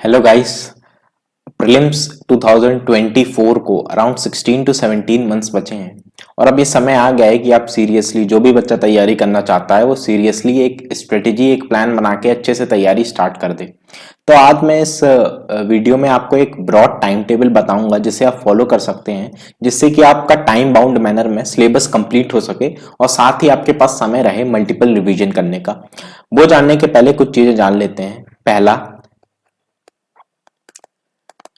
Hello guys. Prelims 2024 को around 16 to 17 months बचे हैं और अब ये समय आ गया है कि आप सीरियसली जो भी बच्चा तैयारी करना चाहता है वो सीरियसली एक स्ट्रेटेजी एक प्लान बना के अच्छे से तैयारी स्टार्ट कर दे। तो आज मैं इस वीडियो में आपको एक ब्रॉड टाइम टेबल बताऊंगा जिसे आप फॉलो कर सकते हैं, जिससे कि आपका टाइम बाउंड मैनर में सिलेबस कंप्लीट हो सके और साथ ही आपके पास समय रहे मल्टीपल रिवीजन करने का। वो जानने के पहले कुछ चीजें जान लेते हैं। पहला,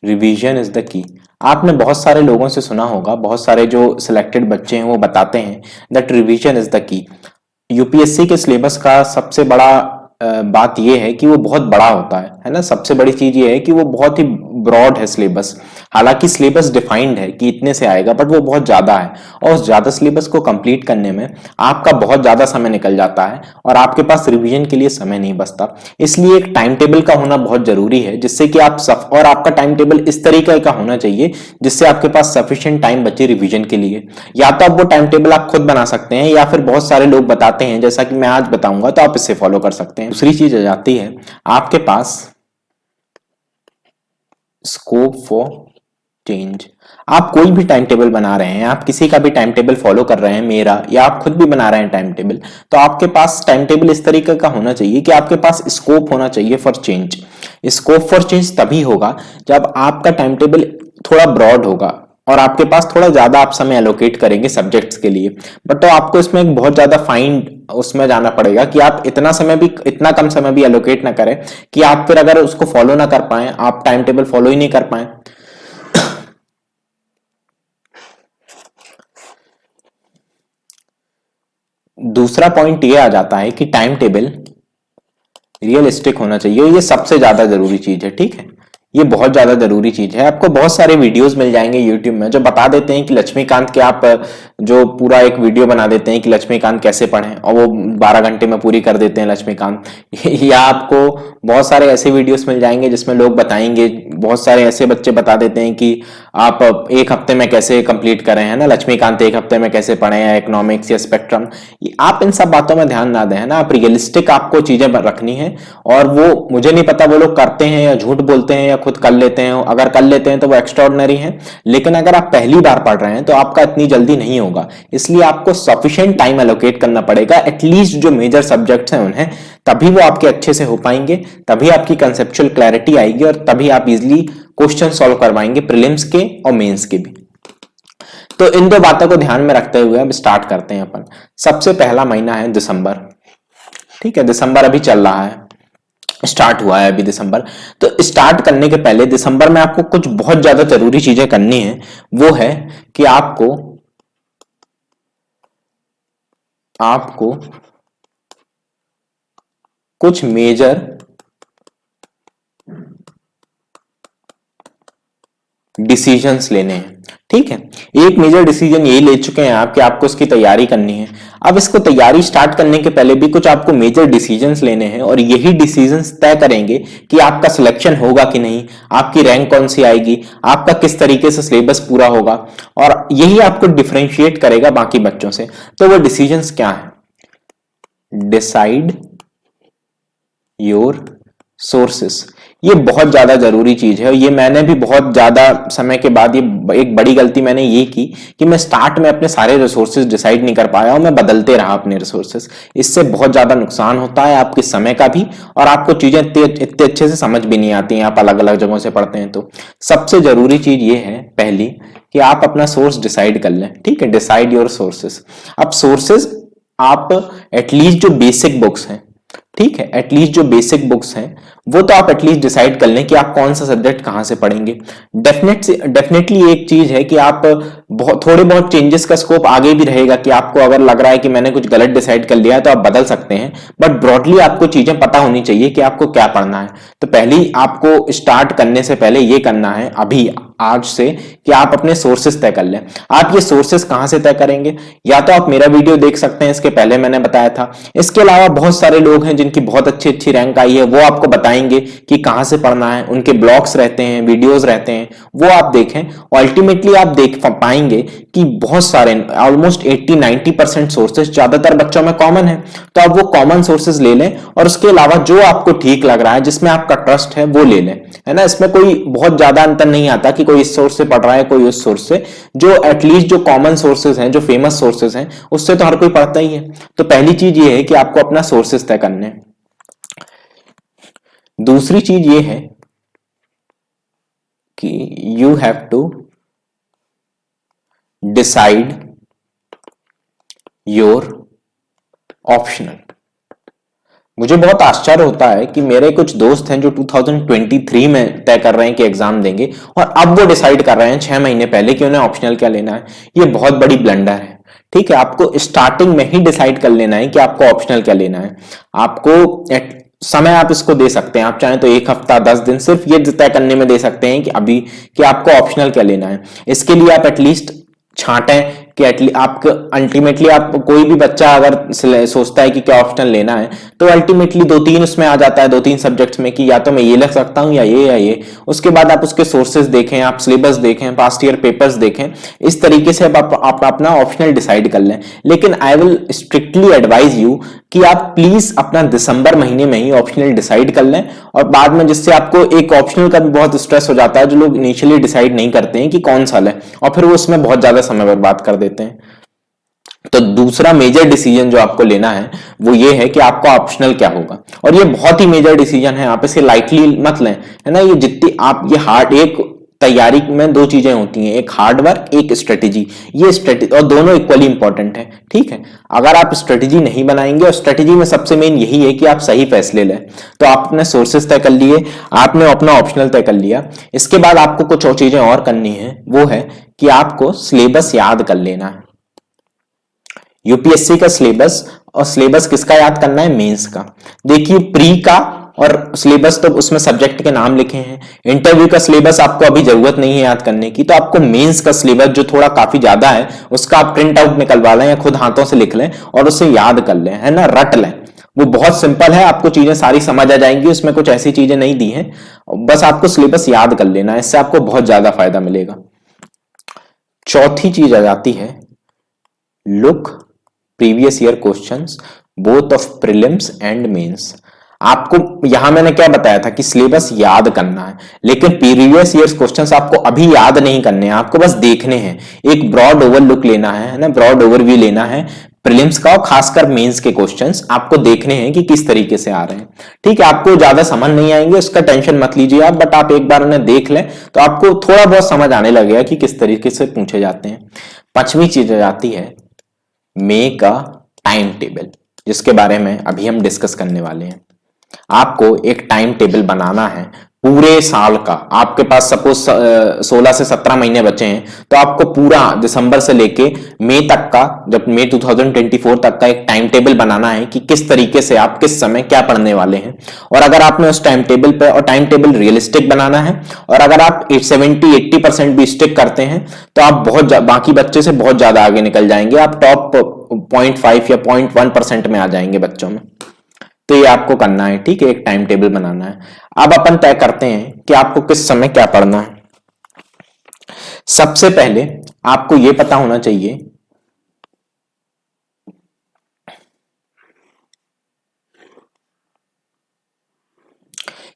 रिवीजन इज द की। आपने बहुत सारे लोगों से सुना होगा, बहुत सारे जो सिलेक्टेड बच्चे हैं वो बताते हैं that revision is the key. UPSC के सिलेबस का सबसे बड़ा बात यह है कि वो बहुत बड़ा होता है ना। सबसे बड़ी चीज ये है कि वो बहुत ही ब्रॉड है सिलेबस। हालांकि सिलेबस डिफाइंड है कि इतने से आएगा, बट वो बहुत ज्यादा है और उस ज्यादा सिलेबस को कंप्लीट करने में आपका बहुत ज्यादा समय निकल जाता है और आपके पास रिवीजन के लिए समय नहीं बचता। इसलिए एक टाइम टेबल का होना बहुत जरूरी है, जिससे कि और आपका टाइम टेबल इस तरीके का होना चाहिए जिससे आपके पास सफिशिएंट टाइम बचे रिवीजन के लिए। या तो आप वो टाइम टेबल आप खुद बना सकते हैं या फिर बहुत सारे लोग बताते हैं, जैसा कि मैं आज बताऊंगा, तो आप इससे फॉलो कर सकते हैं। दूसरी चीज आ जाती है आपके पास स्कोप फॉर चेंज। आप कोई भी टाइम टेबल बना रहे हैं, आप किसी का भी टाइम टेबल फॉलो कर रहे हैं, मेरा या आप खुद भी बना रहे हैं टाइम टेबल, तो आपके पास टाइम टेबल इस तरीके का होना चाहिए कि आपके पास स्कोप होना चाहिए for change. Scope for change तभी होगा जब आपका टाइम टेबल थोड़ा ब्रॉड होगा और आपके पास थोड़ा ज्यादा आप समय एलोकेट करेंगे सब्जेक्ट्स के लिए। बट तो आपको इसमें एक बहुत ज्यादा फाइन उसमें जाना पड़ेगा कि आप इतना कम समय भी एलोकेट ना करें कि आप फिर अगर उसको फॉलो ना कर पाए, आप टाइम टेबल फॉलो ही नहीं कर पाए। दूसरा पॉइंट ये आ जाता है कि टाइम टेबल रियलिस्टिक होना चाहिए। ये सबसे ज्यादा जरूरी चीज है, ठीक है। ये बहुत ज्यादा जरूरी चीज है। आपको बहुत सारे वीडियोस मिल जाएंगे यूट्यूब में जो बता देते हैं कि लक्ष्मीकांत के आप जो पूरा एक वीडियो बना देते हैं कि लक्ष्मीकांत कैसे पढ़ें और वो 12 घंटे में पूरी कर देते हैं लक्ष्मीकांत। या आपको बहुत सारे ऐसे वीडियोस मिल जाएंगे जिसमें लोग बताएंगे, बहुत सारे ऐसे बच्चे बता देते हैं कि आप एक हफ्ते में कैसे कंप्लीट करें, है ना, लक्ष्मीकांत एक हफ्ते में कैसे पढ़ें, या इकोनॉमिक्स या स्पेक्ट्रम। आप इन सब बातों में ध्यान ना दें, है ना। आप रियलिस्टिक आपको चीजें रखनी है और वो मुझे नहीं पता वो लोग करते हैं या झूठ बोलते हैं या खुद कर लेते हैं। अगर कर लेते हैं तो वो एक्स्ट्राऑर्डिनरी है, लेकिन अगर आप पहली बार पढ़ रहे हैं तो आपका इतनी जल्दी नहीं होगा। इसलिए आपको सफिशिएंट टाइम एलोकेट करना पड़ेगा, एटलीस्ट जो मेजर सब्जेक्ट्स हैं उन्हें, तभी वो आपके अच्छे से हो पाएंगे, तभी आपकी कंसेप्चुअल क्लैरिटी आएगी और तभी आप इजिली क्वेश्चन सॉल्व करवाएंगे प्रीलिम्स के और मेंस के भी। तो इन दो बातों को ध्यान में रखते हुए अब स्टार्ट करते हैं अपन। सबसे पहला महीना है दिसंबर, ठीक है। दिसंबर अभी चल रहा है, स्टार्ट हुआ है अभी दिसंबर। तो स्टार्ट करने के पहले दिसंबर में आपको कुछ बहुत ज्यादा जरूरी चीजें करनी है। वो है कि आपको कुछ मेजर डिसीजंस लेने हैं, ठीक है। एक मेजर डिसीजन यही ले चुके हैं आप कि आपको इसकी तैयारी करनी है। अब इसको तैयारी स्टार्ट करने के पहले भी कुछ आपको मेजर डिसीजंस लेने हैं और यही डिसीजंस तय करेंगे कि आपका सिलेक्शन होगा कि नहीं, आपकी रैंक कौन सी आएगी, आपका किस तरीके से सिलेबस पूरा होगा, और यही आपको डिफरेंशिएट करेगा बाकी बच्चों से। तो वो डिसीजंस क्या है? Decide your sources. ये बहुत ज्यादा जरूरी चीज है और ये मैंने भी बहुत ज्यादा समय के बाद ये एक बड़ी गलती मैंने ये की कि मैं स्टार्ट में अपने सारे रिसोर्सेज डिसाइड नहीं कर पाया और मैं बदलते रहा अपने रिसोर्सेज। इससे बहुत ज्यादा नुकसान होता है आपके समय का भी और आपको चीजें इतने अच्छे से समझ भी नहीं आती हैं, आप अलग अलग जगहों से पढ़ते हैं। तो सबसे जरूरी चीज ये है पहली कि आप अपना सोर्स डिसाइड कर लें, ठीक है। Decide your sources. अब सोर्सेज आप एटलीस्ट जो बेसिक बुक्स हैं, ठीक है, एटलीस्ट जो बेसिक बुक्स हैं वो तो आप एटलीस्ट डिसाइड कर लें कि आप कौन सा सब्जेक्ट कहां से पढ़ेंगे। डेफिनेटली एक चीज है कि आप थोड़े बहुत चेंजेस का स्कोप आगे भी रहेगा कि आपको अगर लग रहा है कि मैंने कुछ गलत डिसाइड कर लिया है तो आप बदल सकते हैं, बट ब्रॉडली आपको चीजें पता होनी चाहिए कि आपको क्या पढ़ना है। तो पहले आपको स्टार्ट करने से पहले ये करना है अभी आज से कि आप अपने सोर्सेस तय कर लें। आप ये सोर्सेस कहां से तय करेंगे? या तो आप मेरा वीडियो देख सकते हैं, इसके पहले मैंने बताया था। इसके अलावा बहुत सारे लोग हैं जिनकी बहुत अच्छी अच्छी रैंक आई है, वो आपको बताएंगे बताएंगे कि कहाँ से पढ़ना है, उनके ब्लॉग्स रहते हैं, वीडियोस रहते हैं, वो आप देखें और अल्टीमेटली आप देख पाएंगे कि बहुत सारे ऑलमोस्ट 80-90% सोर्सेज ज्यादातर बच्चों में कॉमन है। तो आप वो कॉमन सोर्सेज ले लें और उसके अलावा जो आपको ठीक लग रहा है, जिसमें आपका ट्रस्ट है, वो ले लें, है ना। इसमें कोई बहुत ज्यादा अंतर नहीं आता कि कोई इस सोर्स से पढ़ रहा है, कोई उस सोर्स से। जो एटलीस्ट जो कॉमन सोर्सेज हैं, जो फेमस सोर्सेज हैं, उससे तो हर कोई पढ़ता ही है। तो पहली चीज ये है कि आपको अपना सोर्सेज तय करने हैं। दूसरी चीज ये है कि you have to decide your optional. मुझे बहुत आश्चर्य होता है कि मेरे कुछ दोस्त हैं जो 2023 में तय कर रहे हैं कि एग्जाम देंगे और अब वो डिसाइड कर रहे हैं 6 महीने पहले कि उन्हें ऑप्शनल क्या लेना है। ये बहुत बड़ी ब्लंडर है। ठीक है, आपको स्टार्टिंग में ही डिसाइड कर लेना है कि आपको ऑप्शनल क्या लेना है। आपको समय आप इसको दे सकते हैं, आप चाहें तो 1 हफ्ता 10 दिन सिर्फ ये तय करने में दे सकते हैं कि अभी कि आपको ऑप्शनल क्या लेना है। इसके लिए आप एटलीस्ट छांटें कि आपको अल्टीमेटली आप कोई भी बच्चा अगर सोचता है कि क्या ऑप्शनल लेना है तो अल्टीमेटली 2-3 उसमें आ जाता है, 2-3 सब्जेक्ट्स में कि या तो मैं ये लग सकता हूं या ये। उसके बाद आप उसके सोर्सेज देखें, आप सिलेबस देखें, पास्ट ईयर पेपर्स देखें। इस तरीके से आप अपना ऑप्शनल डिसाइड कर लें। लेकिन I will strictly advise you कि आप प्लीज अपना दिसंबर महीने में ही ऑप्शनल डिसाइड कर लें और बाद में, जिससे आपको एक ऑप्शनल का भी बहुत स्ट्रेस हो जाता है, जो लोग इनिशियली डिसाइड नहीं करते हैं कि कौन सा लें और फिर वो उसमें बहुत ज्यादा समय बर्बाद कर देते हैं। तो दूसरा मेजर डिसीजन जो आपको लेना है वो ये है कि आपका ऑप्शनल क्या होगा। और ये बहुत ही मेजर डिसीजन है, आप इसे लाइटली मत लें, है ना। ये जितनी आप ये हार्ड, एक तैयारी में 2 चीजें होती हैं, एक हार्ड वर्क, एक स्ट्रेटेजी। ये स्ट्रेटेजी और दोनों इक्वली इंपॉर्टेंट है। ठीक है, अगर आप स्ट्रेटेजी नहीं बनाएंगे, और स्ट्रेटेजी में सबसे मेन यही है कि आप सही फैसले लें। तो आप अपने सोर्सेज तय कर लिए, आपने अपना ऑप्शनल तय कर लिया। इसके बाद आपको कुछ और चीजें और करनी है, वो है कि आपको सिलेबस याद कर लेना है। यूपीएससी का सिलेबस, और सिलेबस किसका याद करना है? मेंस का। देखिए, प्री का और सिलेबस तो उसमें सब्जेक्ट के नाम लिखे हैं। इंटरव्यू का सिलेबस आपको अभी जरूरत नहीं है याद करने की, तो आपको मेंस का सिलेबस जो थोड़ा काफी ज्यादा है उसका आप प्रिंट आउट निकलवा लें या खुद हाथों से लिख लें और उसे याद कर लें, है ना, रट लें। वो बहुत सिंपल है, आपको चीजें सारी समझ आ जाएंगी, उसमें कुछ ऐसी चीजें नहीं दी हैं। बस आपको सिलेबस याद कर लेना है, इससे आपको बहुत ज्यादा फायदा मिलेगा। चौथी चीज आ जाती है, look previous year questions both of prelims and mains. आपको यहां मैंने क्या बताया था कि सिलेबस याद करना है, लेकिन प्रीवियस ईयर्स क्वेश्चंस आपको अभी याद नहीं करने हैं, आपको बस देखने हैं। एक ब्रॉड ओवर लुक लेना है ना, ब्रॉड ओवरव्यू लेना है प्रीलिम्स का, और खासकर मेंस के क्वेश्चंस आपको देखने हैं कि किस तरीके से आ रहे हैं। ठीक है, आपको ज्यादा समझ नहीं आएंगे, उसका टेंशन मत लीजिए आप, बट आप एक बार उन्हें देख लें तो आपको थोड़ा बहुत समझ आने लगेगा कि किस तरीके से पूछे जाते हैं। 5वीं चीज आ जाती है मेक अ टाइम टेबल, जिसके बारे में अभी हम डिस्कस करने वाले हैं। आपको एक टाइम टेबल बनाना है पूरे साल का। आपके पास सपोज 16 से 17 महीने बचे हैं, तो आपको पूरा दिसंबर से लेके मई तक का, जब मई 2024 तक का एक टाइम टेबल बनाना है कि किस तरीके से आप किस समय क्या पढ़ने वाले हैं। और अगर आपने उस टाइम टेबल पे, और टाइम टेबल रियलिस्टिक बनाना है, और अगर आप 70-80% भी स्टिक करते हैं तो आप बहुत बाकी बच्चे से बहुत ज्यादा आगे निकल जाएंगे, आप टॉप 0.5 या 0.1% में आ जाएंगे बच्चों में। तो ये आपको करना है, ठीक है, एक टाइम टेबल बनाना है। अब अपन तय करते हैं कि आपको किस समय क्या पढ़ना है। सबसे पहले आपको यह पता होना चाहिए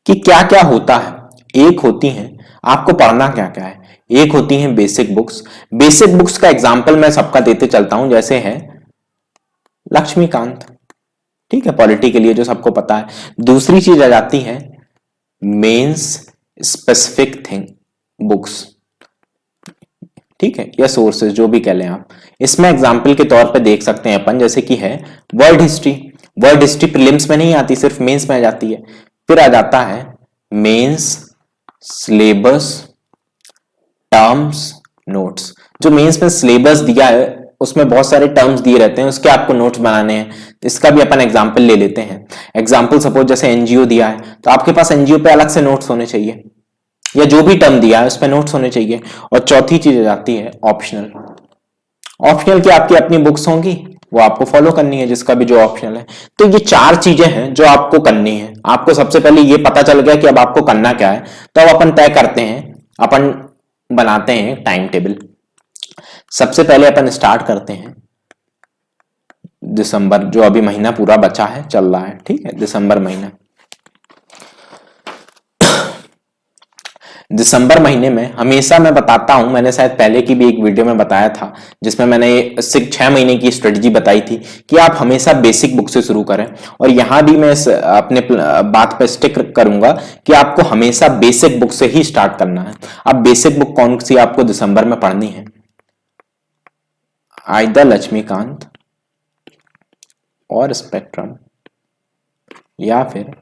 कि क्या क्या होता है। एक होती है, आपको पढ़ना क्या क्या है, एक होती है बेसिक बुक्स। बेसिक बुक्स का एग्जांपल मैं सबका देते चलता हूं, जैसे है लक्ष्मीकांत, ठीक है, पॉलिटी के लिए जो सबको पता है। दूसरी चीज आ जाती है मेंस स्पेसिफिक थिंग बुक्स, ठीक है, या सोर्सेज जो भी कह लें आप। इसमें एग्जांपल के तौर पे देख सकते हैं अपन, जैसे कि है world history. World history prelims में नहीं आती, सिर्फ मेंस में आ जाती है। फिर आ जाता है मेंस सिलेबस टर्म्स नोट्स। जो मेंस में सिलेबस दिया है उसमें बहुत सारे टर्म्स दिए रहते हैं, उसके आपको नोट्स बनाने हैं। इसका भी अपन एग्जांपल ले लेते हैं। एग्जांपल सपोज जैसे एनजीओ दिया है, तो आपके पास एनजीओ पे अलग से नोट्स होने चाहिए, या जो भी टर्म दिया है उस पे नोट्स होने चाहिए। और चौथी चीज आ जाती है ऑप्शनल। ऑप्शनल की आपकी अपनी बुक्स होंगी, वो आपको फॉलो करनी है, जिसका भी जो ऑप्शनल है। तो ये 4 चीजें हैं जो आपको करनी है। आपको सबसे पहले ये पता चल गया कि अब आपको करना क्या है, तो अब अपन तय करते हैं, अपन बनाते हैं टाइम टेबल। सबसे पहले अपन स्टार्ट करते हैं दिसंबर, जो अभी महीना पूरा बचा है, चल रहा है, ठीक है, दिसंबर महीना। दिसंबर महीने में हमेशा मैं बताता हूं, मैंने शायद पहले की भी एक वीडियो में बताया था जिसमें मैंने 6 महीने की स्ट्रेटजी बताई थी कि आप हमेशा बेसिक बुक से शुरू करें। और यहां भी मैं अपने बात पर स्टिक करूंगा कि आपको हमेशा बेसिक बुक से ही स्टार्ट करना है। अब बेसिक बुक कौन सी आपको दिसंबर में पढ़नी है? आइदर लक्ष्मीकांत और स्पेक्ट्रम या फिर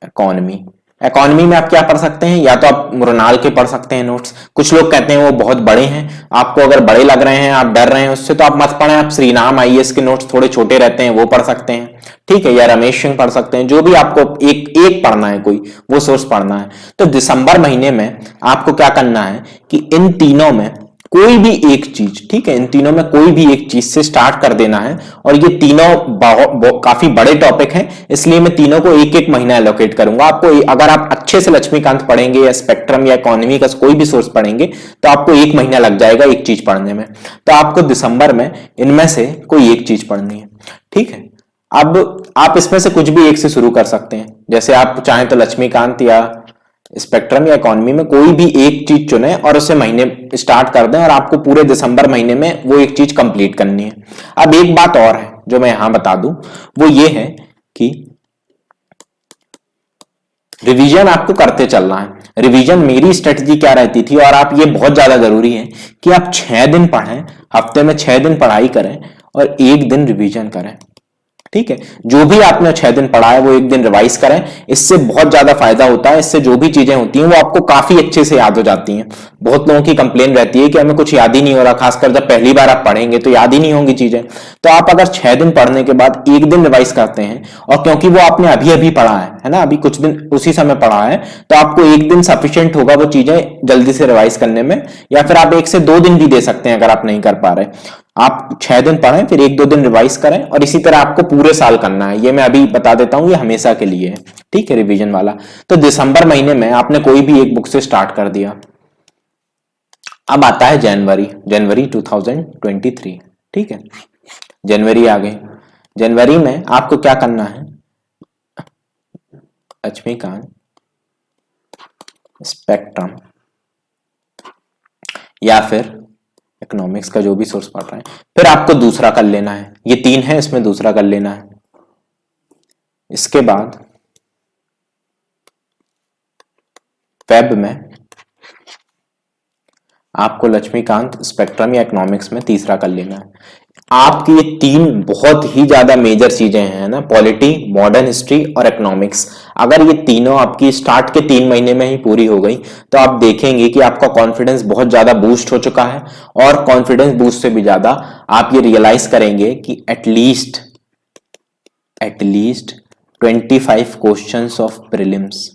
इकोनॉमी। इकोनॉमी में आप क्या पढ़ सकते हैं? या तो आप मृणाल के पढ़ सकते हैं नोट्स। कुछ लोग कहते हैं वो बहुत बड़े हैं, आपको अगर बड़े लग रहे हैं, आप डर रहे हैं उससे, तो आप मत पढ़ें। आप श्रीनाम आईएएस के नोट्स थोड़े छोटे रहते हैं, वो पढ़ सकते हैं, ठीक है, या रमेश सिंह पढ़ सकते हैं। जो भी आपको एक पढ़ना है, कोई वो सोर्स पढ़ना है। तो दिसंबर महीने में आपको क्या करना है कि इन तीनों में कोई भी एक चीज, ठीक है, इन तीनों में कोई भी एक चीज से स्टार्ट कर देना है। और ये तीनों काफी बड़े टॉपिक हैं, इसलिए मैं तीनों को एक एक महीना एलोकेट करूंगा आपको। अगर आप अच्छे से लक्ष्मीकांत पढ़ेंगे या स्पेक्ट्रम या इकोनॉमी का कोई भी सोर्स पढ़ेंगे तो आपको 1 महीना लग जाएगा एक चीज पढ़ने में। तो आपको दिसंबर में इनमें से कोई एक चीज पढ़नी है, ठीक है। अब आप इसमें से कुछ भी एक से शुरू कर सकते हैं, जैसे आप चाहें तो लक्ष्मीकांत या स्पेक्ट्रम या इकोनॉमी में कोई भी एक चीज चुने और उसे महीने स्टार्ट कर दें, और आपको पूरे दिसंबर महीने में वो एक चीज कंप्लीट करनी है। अब एक बात और है जो मैं यहां बता दूं, वो ये है कि रिवीजन आपको करते चलना है। रिवीजन मेरी स्ट्रेटजी क्या रहती थी, और आप, ये बहुत ज्यादा जरूरी है कि आप 6 दिन पढ़ें, हफ्ते में 6 दिन पढ़ाई करें और 1 दिन रिवीजन करें, ठीक है। जो भी आपने 6 दिन पढ़ा है वो 1 दिन रिवाइज करें, इससे बहुत ज्यादा फायदा होता है। इससे जो भी चीजें होती हैं वो आपको काफी अच्छे से याद हो जाती हैं। बहुत लोगों की कंप्लेन रहती है कि हमें कुछ याद ही नहीं हो रहा, खासकर जब पहली बार आप पढ़ेंगे तो याद ही नहीं होंगी चीजें। तो आप अगर 6 दिन पढ़ने के बाद 1 दिन रिवाइज करते हैं, और क्योंकि वो आपने अभी अभी पढ़ा है ना, अभी कुछ दिन उसी समय पढ़ा है, तो आपको 1 दिन सफिशियंट होगा वो चीजें जल्दी से रिवाइज करने में। या फिर आप 1 से 2 दिन भी दे सकते हैं अगर आप नहीं कर पा रहे। आप 6 दिन पढ़ें, फिर 1-2 दिन रिवाइज करें, और इसी तरह आपको पूरे साल करना है। ये मैं अभी बता देता हूं, ये हमेशा के लिए है, ठीक है, रिवीजन वाला। तो दिसंबर महीने में आपने कोई भी एक बुक से स्टार्ट कर दिया। अब आता है जनवरी 2023, ठीक है, जनवरी आ गई। जनवरी में आपको क्या करना है? लक्ष्मीकांत, स्पेक्ट्रम या फिर इकोनॉमिक्स का जो भी सोर्स पढ़ रहे हैं, फिर आपको दूसरा कर लेना है। ये 3 है, इसमें दूसरा कर लेना है। इसके बाद फेब में आपको लक्ष्मीकांत, स्पेक्ट्रम या इकोनॉमिक्स में तीसरा कर लेना है। आपकी ये 3 बहुत ही ज्यादा मेजर चीजें हैं ना, पॉलिटी, मॉडर्न हिस्ट्री और इकोनॉमिक्स। अगर ये तीनों आपकी स्टार्ट के 3 महीने में ही पूरी हो गई तो आप देखेंगे कि आपका कॉन्फिडेंस बहुत ज्यादा बूस्ट हो चुका है। और कॉन्फिडेंस बूस्ट से भी ज्यादा आप ये रियलाइज करेंगे कि एटलीस्ट 25 क्वेश्चंस ऑफ प्रीलिम्स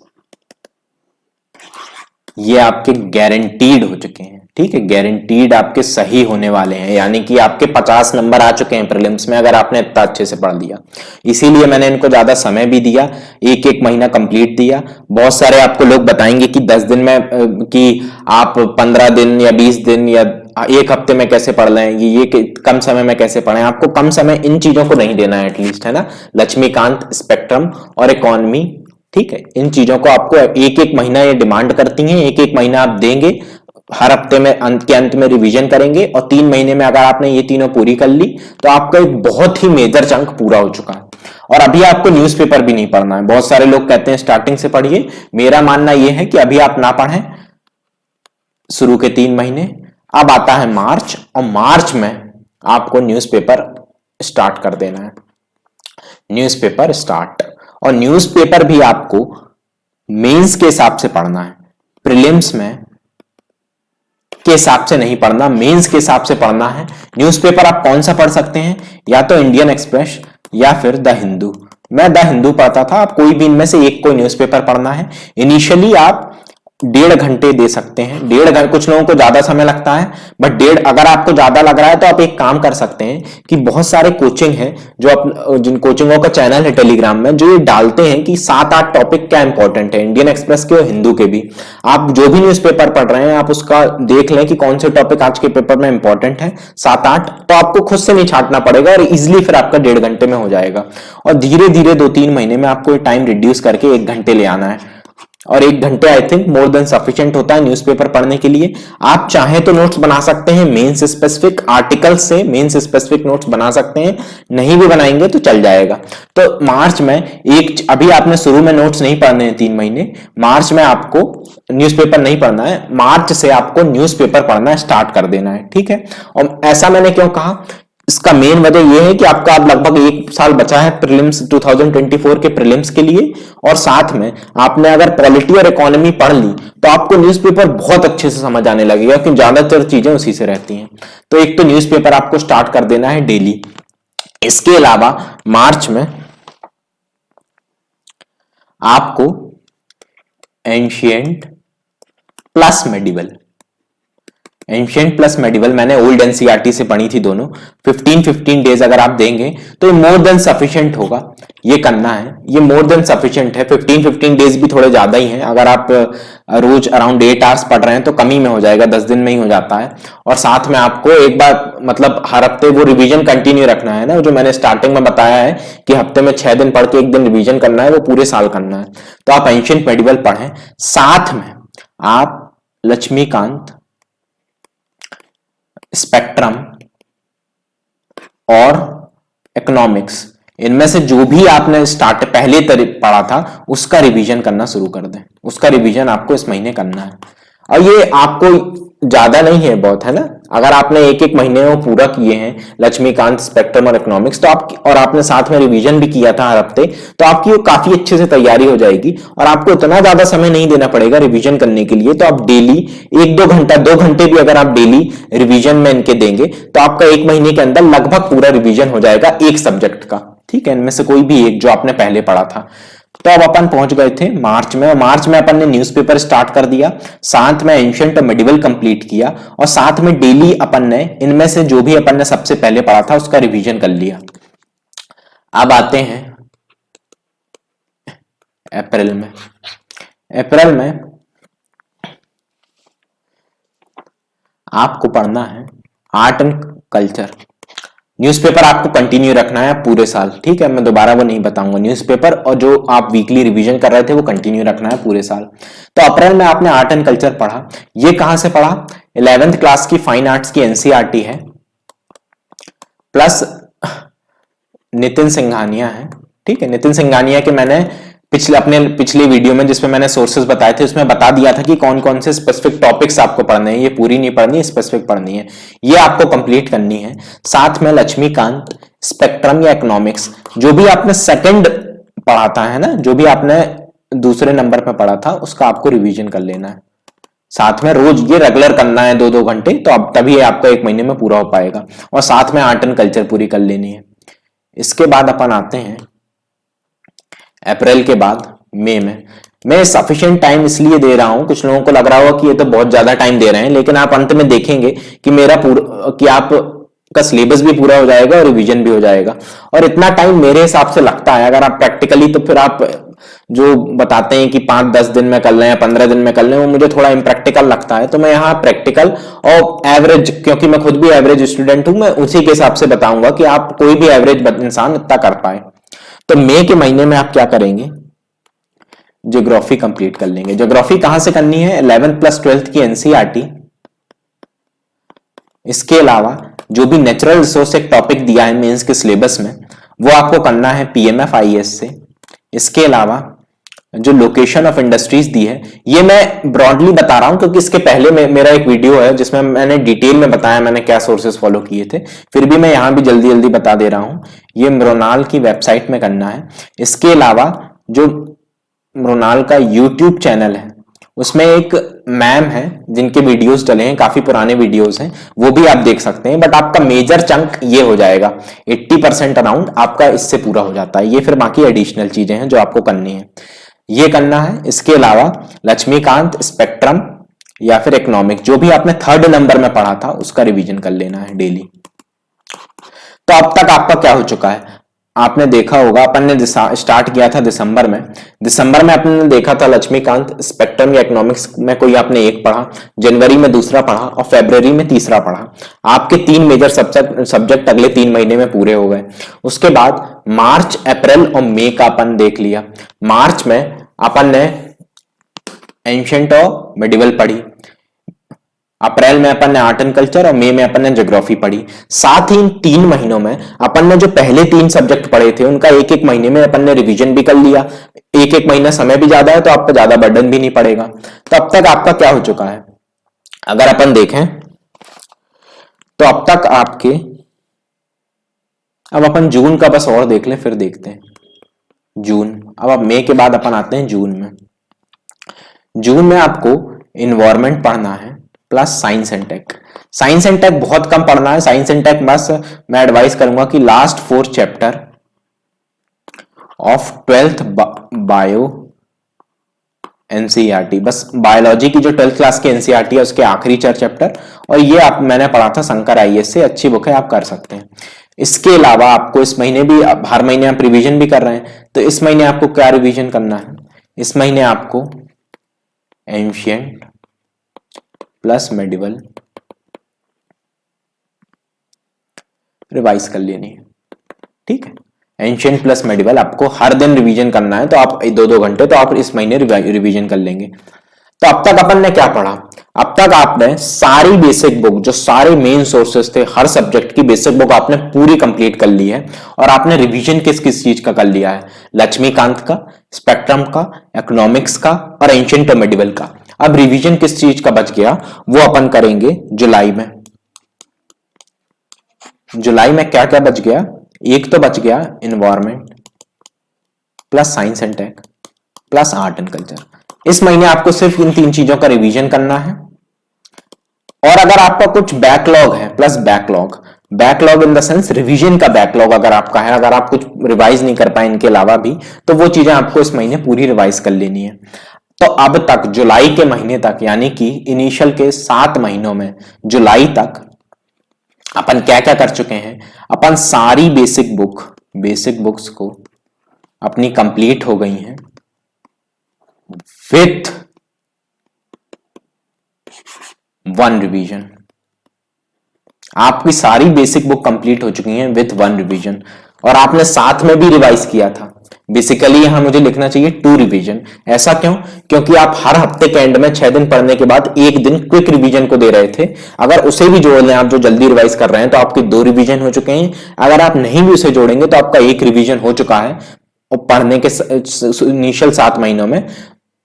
ये आपके गारंटीड हो चुके हैं, ठीक है, गारंटीड आपके सही होने वाले हैं। यानी कि आपके 50 नंबर आ चुके हैं प्रीलिम्स में, अगर आपने इतना अच्छे से पढ़ लिया। इसीलिए मैंने इनको ज्यादा समय भी दिया, 1-1 महीना कंप्लीट दिया। बहुत सारे आपको लोग बताएंगे कि 10 दिन में, कि आप 15 दिन या 20 दिन या 1 हफ्ते में कैसे पढ़ लेंगे, ये कम समय में कैसे पढ़ें। आपको कम समय इन चीजों को नहीं देना है एटलीस्ट, है ना। लक्ष्मीकांत, स्पेक्ट्रम और इकोनॉमी, ठीक है, इन चीजों को आपको 1-1 महीना ये डिमांड करती हैं। 1-1 महीना आप देंगे, हर हफ्ते में अंत में रिवीजन करेंगे, और 3 महीने में अगर आपने ये तीनों पूरी कर ली तो आपका एक बहुत ही मेजर चंक पूरा हो चुका है। और अभी आपको न्यूज़पेपर भी नहीं पढ़ना है। बहुत सारे लोग कहते हैं स्टार्टिंग से पढ़िए, मेरा मानना यह है कि अभी आप ना पढ़ें शुरू के 3 महीने। अब आता है मार्च, और मार्च में आपको न्यूज़पेपर स्टार्ट कर देना है। न्यूज़पेपर स्टार्ट, और न्यूज़पेपर भी आपको मेंस के हिसाब से पढ़ना है, प्रीलिम्स में के हिसाब से नहीं पढ़ना, मेंस के हिसाब से पढ़ना है। न्यूज़पेपर आप कौन सा पढ़ सकते हैं? या तो इंडियन एक्सप्रेस या फिर द हिंदू। मैं द हिंदू पढ़ता था, आप कोई भी इनमें से एक कोई न्यूज़पेपर पढ़ना है। इनिशियली आप 1.5 घंटे दे सकते हैं। 1.5 घंटे, कुछ लोगों को ज्यादा समय लगता है, बट 1.5, अगर आपको ज्यादा लग रहा है तो आप एक काम कर सकते हैं कि बहुत सारे कोचिंग है जो जिन कोचिंगों का चैनल है टेलीग्राम में, जो ये डालते हैं कि 7-8 टॉपिक क्या इंपॉर्टेंट है, इंडियन एक्सप्रेस के और हिंदू के भी। आप जो भी न्यूज़पेपर पढ़ रहे हैं आप उसका देख लें कि कौन से टॉपिक आज के पेपर में इंपॉर्टेंट है, 7-8, तो आपको खुद से नहीं छांटना पड़ेगा और इजिली फिर आपका 1.5 घंटे में हो जाएगा। और धीरे धीरे 2-3 महीने में आपको टाइम रिड्यूस करके 1 घंटे ले आना है, और 1 घंटे I think more than sufficient होता है न्यूज़पेपर पढ़ने के लिए। आप चाहे तो नोट्स बना सकते हैं मेंस स्पेसिफिक आर्टिकल से, मेंस स्पेसिफिक नोट्स बना सकते हैं, नहीं भी बनाएंगे तो चल जाएगा। तो मार्च में अभी आपने शुरू में नोट्स नहीं पढ़ने हैं 3 महीने, मार्च में आपको न्यूज़पेपर नहीं पढ़ना है, मार्च से आपको न्यूज़पेपर पढ़ना स्टार्ट कर देना है, ठीक है। और ऐसा मैंने क्यों कहा, इसका मेन वजह यह है कि आपका अब लगभग 1 साल बचा है प्रीलिम्स 2024 के प्रीलिम्स के लिए, और साथ में आपने अगर पॉलिटी और इकोनॉमी पढ़ ली तो आपको न्यूज़पेपर बहुत अच्छे से समझ आने लगेगा, क्योंकि ज्यादातर चीजें उसी से रहती हैं। तो एक तो न्यूज़पेपर आपको स्टार्ट कर देना है डेली। इसके अलावा मार्च में आपको ancient plus medieval, ancient plus medieval मैंने ओल्ड एनसीईआरटी से पढ़ी थी दोनों, 15 डेज अगर आप देंगे तो ये मोर देन सफिशिएंट होगा, ये करना है, ये मोर देन सफिशिएंट है। 15 डेज भी थोड़े ज्यादा ही हैं, अगर आप रोज अराउंड 8 आवर्स पढ़ रहे हैं तो कम ही में हो जाएगा, 10 दिन में ही हो जाता है। और साथ में आपको एक बार मतलब हर हफ्ते वो रिवीजन कंटिन्यू रखना है ना, जो मैंने स्टार्टिंग में बताया है कि हफ्ते में 6 दिन पढ़ के 1 दिन रिवीजन करना है, वो पूरे साल करना है। तो आप एंशिएंट मेडिवल पढ़ें, साथ में आप लक्ष्मीकांत, स्पेक्ट्रम और इकोनॉमिक्स, इनमें से जो भी आपने पहले पढ़ा था उसका रिवीजन करना शुरू कर दें। उसका रिवीजन आपको इस महीने करना है, और ये आपको ज्यादा नहीं है, बहुत है ना। अगर आपने 1-1 महीने में पूरा किए हैं लक्ष्मीकांत, स्पेक्ट्रम और इकोनॉमिक्स, तो और आपने साथ में रिवीजन भी किया था हर हफ्ते, तो आपकी वो काफी अच्छे से तैयारी हो जाएगी और आपको इतना ज्यादा समय नहीं देना पड़ेगा रिवीजन करने के लिए। तो आप डेली 1-2 घंटा, 2 घंटे भी अगर आप डेली रिवीजन में इनके देंगे तो आपका 1 महीने के अंदर लगभग पूरा रिवीजन हो जाएगा एक सब्जेक्ट का, ठीक है, इनमें से कोई भी एक जो आपने पहले पढ़ा था। तो अब अपन पहुंच गए थे मार्च में, और मार्च में अपन ने न्यूज़पेपर स्टार्ट कर दिया, साथ में एंशिएंट और मेडिवल कंप्लीट किया, और साथ में डेली अपन ने इनमें से जो भी अपन ने सबसे पहले पढ़ा था उसका रिवीजन कर लिया। अब आते हैं अप्रैल में। अप्रैल में आपको पढ़ना है आर्ट एंड कल्चर। न्यूज़पेपर आपको कंटिन्यू रखना है पूरे साल, ठीक है, मैं दोबारा वो नहीं बताऊंगा। न्यूज़पेपर और जो आप वीकली रिवीजन कर रहे थे वो कंटिन्यू रखना है पूरे साल। तो अप्रैल में आपने आर्ट एंड कल्चर पढ़ा, ये कहां से पढ़ा, 11th क्लास की फाइन आर्ट्स की एनसीईआरटी है, प्लस नितिन सिंघानिया है, ठीक है। नितिन सिंघानिया के मैंने अपने पिछले वीडियो में जिसमें मैंने सोर्सेज बताए थे उसमें बता दिया था कि कौन कौन से स्पेसिफिक टॉपिक्स आपको पढ़ने हैं, ये पूरी नहीं पढ़नी है, स्पेसिफिक पढ़नी है, ये आपको कंप्लीट करनी है। साथ में लक्ष्मीकांत, स्पेक्ट्रम या इकोनॉमिक्स, जो भी आपने सेकंड पढ़ा था, है ना, जो भी आपने दूसरे नंबर पे पढ़ा था उसका आपको रिवीजन कर लेना है। साथ में रोज ये रेगुलर करना है 2-2 घंटे, तो अब तभी आपका 1 महीने में पूरा हो पाएगा। और साथ में आर्ट एंड कल्चर पूरी कर लेनी है। इसके बाद अपन आते हैं अप्रैल के बाद मई में। मैं सफिशिएंट टाइम इसलिए दे रहा हूं, कुछ लोगों को लग रहा होगा कि ये तो बहुत ज्यादा टाइम दे रहे हैं, लेकिन आप अंत में देखेंगे कि आपका सिलेबस भी पूरा हो जाएगा और रिवीजन भी हो जाएगा। और इतना टाइम मेरे हिसाब से लगता है, अगर आप प्रैक्टिकली, तो फिर आप जो बताते हैं कि 5-10 दिन में कर लें या 15 दिन में कर लें, वो मुझे थोड़ा इम्प्रैक्टिकल लगता है। तो मैं यहाँ प्रैक्टिकल और एवरेज, क्योंकि मैं खुद भी एवरेज स्टूडेंट हूं, मैं उसी के हिसाब से बताऊंगा कि आप कोई भी एवरेज इंसान इतना कर पाए। तो मई के महीने में आप क्या करेंगे, ज्योग्राफी कंप्लीट कर लेंगे। ज्योग्राफी कहां से करनी है, 11th प्लस 12th की एनसीईआरटी। इसके अलावा जो भी नेचुरल रिसोर्स एक टॉपिक दिया है मेंस के सिलेबस में, वो आपको करना है पीएमएफ-आईएएस से। इसके अलावा जो लोकेशन ऑफ इंडस्ट्रीज दी है, ये मैं ब्रॉडली बता रहा हूं क्योंकि इसके पहले मेरा एक वीडियो है जिसमें मैंने डिटेल में बताया मैंने क्या सोर्सेस फॉलो किए थे, फिर भी मैं यहां भी जल्दी जल्दी बता दे रहा हूं। ये मृणाल की वेबसाइट में करना है। इसके अलावा जो मृणाल का यूट्यूब चैनल है उसमें एक मैम है जिनके वीडियोस डले हैं, काफी पुराने वीडियोस हैं, वो भी आप देख सकते हैं। बट आपका मेजर चंक ये हो जाएगा, 80% अराउंड आपका इससे पूरा हो जाता है। ये फिर बाकी एडिशनल चीजें हैं जो आपको करनी है। ये करना है। इसके अलावा लक्ष्मीकांत, स्पेक्ट्रम या फिर इकोनॉमिक, जो भी आपने 3rd नंबर में पढ़ा था उसका रिवीजन कर लेना है डेली। तो अब तक आपका क्या हो चुका है, आपने देखा होगा अपन ने स्टार्ट किया था दिसंबर में। दिसंबर में आपने देखा था लक्ष्मीकांत, स्पेक्ट्रम या इकोनॉमिक्स में कोई आपने एक पढ़ा, जनवरी में दूसरा पढ़ा और फरवरी में तीसरा पढ़ा। आपके 3 मेजर सब्जेक्ट अगले 3 महीने में पूरे हो गए। उसके बाद मार्च, अप्रैल और मई का अपन देख लिया। मार्च में अपन ने एंशिएंट और मिडिवल पढ़ी, अप्रैल में अपन ने आर्ट एंड कल्चर और मई में अपन ने ज्योग्राफी पढ़ी। साथ ही इन 3 महीनों में अपन ने जो पहले 3 सब्जेक्ट पढ़े थे उनका एक एक महीने में अपन ने रिवीजन भी कर लिया। एक एक महीना समय भी ज्यादा है तो आपको ज्यादा बर्डन भी नहीं पड़ेगा। तो अब तक आपका क्या हो चुका है, अगर अपन देखें तो अब तक आपके, अब अपन जून का बस और देख लें फिर देखते हैं जून। अब मई के बाद अपन आते हैं जून में। जून में आपको इन्वायरमेंट पढ़ना है plus science and tech. Science and tech बहुत कम पढ़ना है। साइंस एंड टेक बस मैं एडवाइस करूंगा कि last 4 chapter of 12th bio NCERT, बस बायोलॉजी की जो 12th क्लास की एनसीईआरटी है उसके आखिरी 4 चैप्टर, और ये मैंने पढ़ा था शंकर आईएएस से, अच्छी बुक है, आप कर सकते हैं। इसके अलावा आपको इस महीने भी, हर महीने आप रिवीजन भी कर रहे हैं, तो इस महीने आपको क्या रिवीजन करना है, इस महीने आपको एंशिएंट प्लस मेडिवल रिवाइज कर लेनी है। ठीक है, एंशिएंट प्लस मेडिवल आपको हर दिन रिवीजन करना है, तो आप 2-2 घंटे तो आप इस महीने रिवीजन कर लेंगे। तो अब तक अपन ने क्या पढ़ा, अब तक आपने सारी बेसिक बुक, जो सारे मेन सोर्सेस थे हर सब्जेक्ट की बेसिक बुक आपने पूरी कंप्लीट कर ली है। और आपने रिवीजन किस किस चीज का कर लिया है, लक्ष्मीकांत का, स्पेक्ट्रम का, इकोनॉमिक्स का और एंशिएंट और मेडिवल का। अब रिवीजन किस चीज का बच गया वो अपन करेंगे जुलाई में। जुलाई में क्या क्या बच गया, एक तो बच गया environment plus science and tech plus art and culture. इस महीने आपको सिर्फ इन 3 चीजों का रिवीजन करना है। और अगर आपका कुछ बैकलॉग है, plus backlog in the sense revision का बैकलॉग अगर आपका है, अगर आप कुछ रिवाइज नहीं कर पाए इनके अलावा भी, तो वो चीजें आपको इस महीने पूरी रिवाइज कर लेनी है। तो अब तक जुलाई के महीने तक, यानी कि इनिशियल के 7 महीनों में जुलाई तक अपन क्या क्या कर चुके हैं, अपन सारी बेसिक बुक्स को अपनी कंप्लीट हो गई हैं विथ 1 रिवीजन। आपकी सारी बेसिक बुक कंप्लीट हो चुकी हैं विथ 1 रिवीजन, और आपने साथ में भी रिवाइज किया था। बेसिकली यहां मुझे लिखना चाहिए 2 रिवीजन। ऐसा क्यों, क्योंकि आप हर हफ्ते के एंड में 6 दिन पढ़ने के बाद 1 दिन क्विक रिवीजन को दे रहे थे। अगर उसे भी जोड़ लें आप, जो जल्दी रिवाइज कर रहे हैं, तो आपके 2 रिवीजन हो चुके हैं। अगर आप नहीं भी उसे जोड़ेंगे तो आपका 1 रिवीजन हो चुका है। और पढ़ने के इनिशियल 7 महीनों में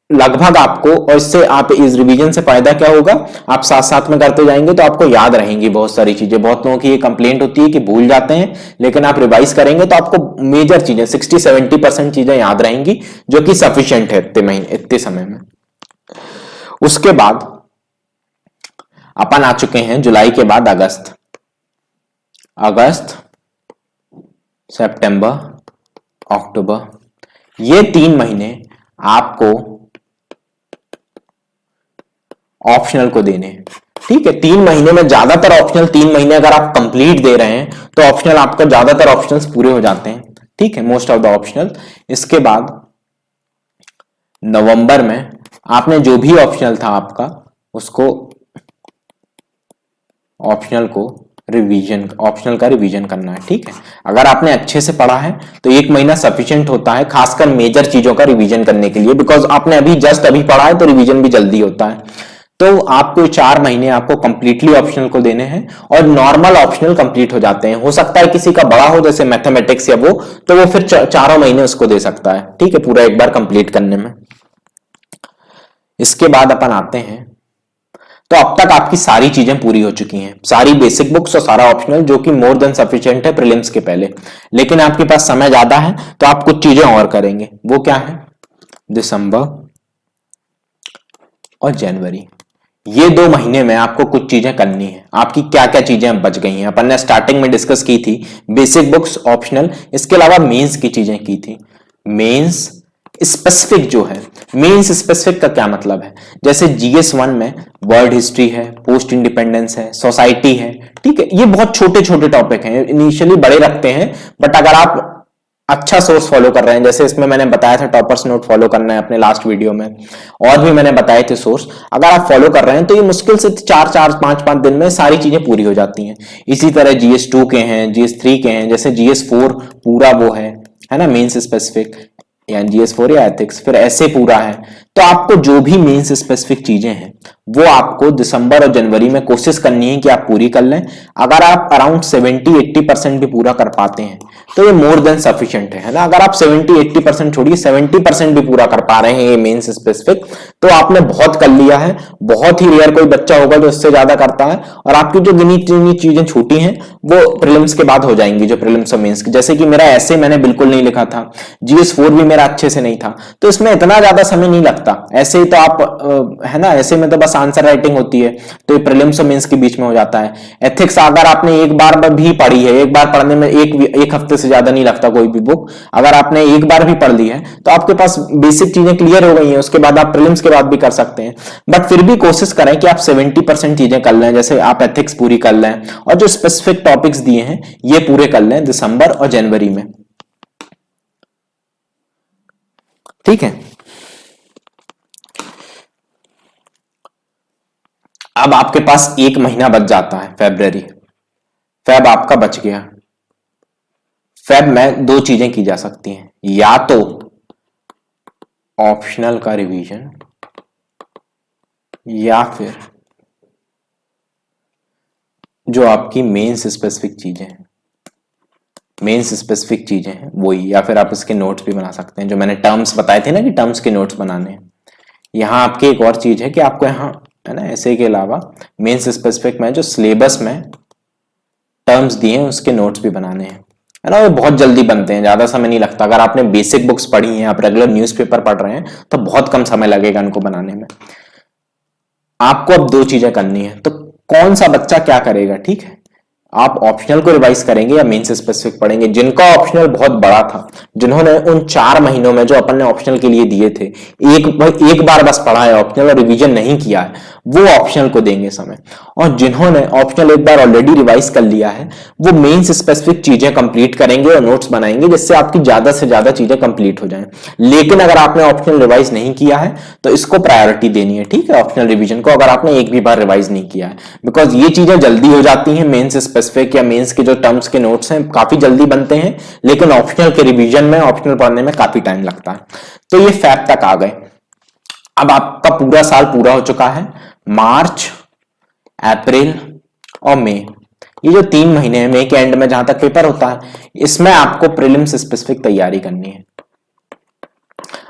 लगभग आपको, और इससे आप इस रिवीजन से फायदा क्या होगा, आप साथ साथ में करते जाएंगे तो आपको याद रहेंगी बहुत सारी चीजें। बहुत लोगों की ये कंप्लेंट होती है कि भूल जाते हैं, लेकिन आप रिवाइज करेंगे तो आपको मेजर चीजें 60-70% चीजें याद रहेंगी, जो कि सफिशिएंट है इतने समय में। उसके बाद अपन आ चुके हैं जुलाई के बाद अगस्त, सितंबर, अक्टूबर, ये 3 महीने आपको ऑप्शनल को देने हैं। ठीक है, 3 महीने में ज्यादातर ऑप्शनल 3 महीने अगर आप कंप्लीट दे रहे हैं तो ऑप्शनल आपका ज्यादातर ऑप्शंस पूरे हो जाते हैं। ठीक है, मोस्ट ऑफ द ऑप्शनल। इसके बाद नवंबर में आपने जो भी ऑप्शनल था आपका, उसको ऑप्शनल का रिवीजन करना है। ठीक है, अगर आपने अच्छे से पढ़ा है तो 1 महीना सफिशिएंट होता है, खासकर मेजर चीजों का रिवीजन करने के लिए, बिकॉज आपने अभी पढ़ा है तो रिवीजन भी जल्दी होता है। तो आपको 4 महीने आपको कंप्लीटली ऑप्शनल को देने हैं, और नॉर्मल ऑप्शनल कंप्लीट हो जाते हैं। हो सकता है किसी का बड़ा हो जैसे मैथमेटिक्स या तो वो फिर 4 महीने उसको दे सकता है। ठीक है, पूरा एक बार कंप्लीट करने में। इसके बाद अपन आते हैं, तो अब तक आपकी सारी चीजें पूरी हो चुकी हैं, सारी बेसिक बुक्स और सारा ऑप्शनल, जो कि मोर देन सफिशिएंट है प्रीलिम्स के पहले। लेकिन आपके पास समय ज्यादा है तो आप कुछ चीजें और करेंगे। वो क्या है, दिसंबर और जनवरी, ये 2 महीने में आपको कुछ चीजें करनी है। आपकी क्या क्या चीजें बच गई हैं, अपन ने स्टार्टिंग में डिस्कस की थी, बेसिक बुक्स, ऑप्शनल, इसके अलावा मेंस की चीजें की थी। मेंस, स्पेसिफिक जो है, मेंस स्पेसिफिक का क्या मतलब है, जैसे जीएस 1 में वर्ल्ड हिस्ट्री है, पोस्ट इंडिपेंडेंस है, सोसाइटी है, ठीक है, ये बहुत छोटे छोटे टॉपिक हैं, इनिशियली बड़े रखते हैं, बट अगर आप अच्छा सोर्स फॉलो कर रहे हैं, जैसे इसमें मैंने बताया था टॉपर्स नोट फॉलो करना है अपने लास्ट वीडियो में, और भी मैंने बताए थे सोर्स, अगर आप फॉलो कर रहे हैं तो ये मुश्किल से 4-5 दिन में सारी चीजें पूरी हो जाती हैं। इसी तरह जीएस 2 के हैं, जीएस 3 के हैं, जैसे जीएस 4 पूरा वो है ना मेंस स्पेसिफिक, या जीएस 4 या एथिक्स, फिर ऐसे पूरा है। तो आपको जो भी मेंस स्पेसिफिक चीजें हैं वो आपको दिसंबर और जनवरी में कोशिश करनी है कि आप पूरी कर लें। अगर आप अराउंड 70-80% भी पूरा कर पाते हैं तो ये मोर देन सफिशिएंट है ना। अगर आप 70-80% छोड़िए 70% भी पूरा कर पा रहे हैं ये मेंस स्पेसिफिक, तो आपने बहुत कर लिया है। बहुत ही रेयर कोई बच्चा होगा जो इससे ज्यादा करता है, और आपकी जो गिनी चुनी चीजें छूटी हैं वो प्रीलिम्स के बाद हो जाएंगी, जो प्रीलिम्स और मेंस की, जैसे कि मेरा ऐसे मैंने बिल्कुल नहीं लिखा था, जीएस 4 भी मेरा अच्छे से नहीं था, तो इसमें इतना ज्यादा समय नहीं लगता। ऐसे ही तो आप है ना, ऐसे में तो बस आंसर राइटिंग होती है, तो ये प्रीलिम्स और मेंस के बीच में हो जाता है। एथिक्स अगर आपने एक बार भी पढ़ी है, एक बार पढ़ने में एक हफ्ते से ज्यादा नहीं लगता कोई भी बुक, अगर आपने एक बार भी पढ़ ली है तो आपके पास बेसिक चीजें क्लियर हो गई हैं, उसके बाद आप प्रीलिम्स के बाद भी कर सकते हैं। बट फिर भी कोशिश करें कि आप 70% चीजें कर लें, जैसे आप एथिक्स पूरी कर लें और जो स्पेसिफिक टॉपिक्स दिए हैं ये पूरे कर लें दिसंबर और जनवरी में, ठीक है। अब आपके पास एक महीना बच जाता है, फेब्रुअरी, फेब आपका बच गया। फेब में दो चीजें की जा सकती हैं, या तो ऑप्शनल का रिवीजन, या फिर जो आपकी मेंस स्पेसिफिक चीजें हैं, मेंस स्पेसिफिक चीजें हैं वही, या फिर आप इसके नोट्स भी बना सकते हैं, जो मैंने टर्म्स बताए थे ना कि टर्म्स के नोट्स बनाने हैं। यहां आपकी एक और चीज है कि आपको यहाँ है ना, ऐसे के अलावा मेंस स्पेसिफिक में जो सिलेबस में टर्म्स दिए हैं उसके नोट्स भी बनाने हैं, है ना। वो बहुत जल्दी बनते हैं, ज्यादा समय नहीं लगता। अगर आपने बेसिक बुक्स पढ़ी हैं, आप रेगुलर न्यूज़पेपर पढ़ रहे हैं, तो बहुत कम समय लगेगा इनको बनाने में। आपको अब दो चीजें करनी है, तो कौन सा बच्चा क्या करेगा, ठीक है। आप ऑप्शनल को रिवाइज करेंगे या मेंस स्पेसिफिक पढ़ेंगे। जिनका ऑप्शनल बहुत बड़ा था, जिन्होंने उन 4 महीनों में जो अपन ने ऑप्शनल के लिए दिए थे, एक बार बस पढ़ा है ऑप्शनल और रिवीजन नहीं किया है, वो ऑप्शनल को देंगे समय। और जिन्होंने ऑप्शनल एक बार ऑलरेडी रिवाइज कर लिया है, वो मेंस स्पेसिफिक चीजें कंप्लीट करेंगे और नोट्स बनाएंगे, जिससे आपकी ज्यादा से ज्यादा चीजें कंप्लीट हो जाएं। लेकिन अगर आपने ऑप्शनल रिवाइज नहीं किया है तो इसको प्रायोरिटी देनी है, ठीक है, ऑप्शनल रिवीजन को, अगर आपने एक भी बार रिवाइज नहीं किया है। बिकॉज ये चीजें जल्दी हो जाती हैं, मेंस स्पेसिफिक या मेंस के जो टर्म्स के नोट्स हैं काफी जल्दी बनते हैं, लेकिन ऑप्शनल के रिवीजन में, ऑप्शनल पढ़ने में काफी टाइम लगता है। तो ये फेब तक आ गए। अब आपका पूरा साल पूरा हो चुका है। मार्च, अप्रैल और मई, ये जो 3 महीने हैं, मई के एंड में जहां तक पेपर होता है, इसमें आपको प्रीलिम्स स्पेसिफिक तैयारी करनी है।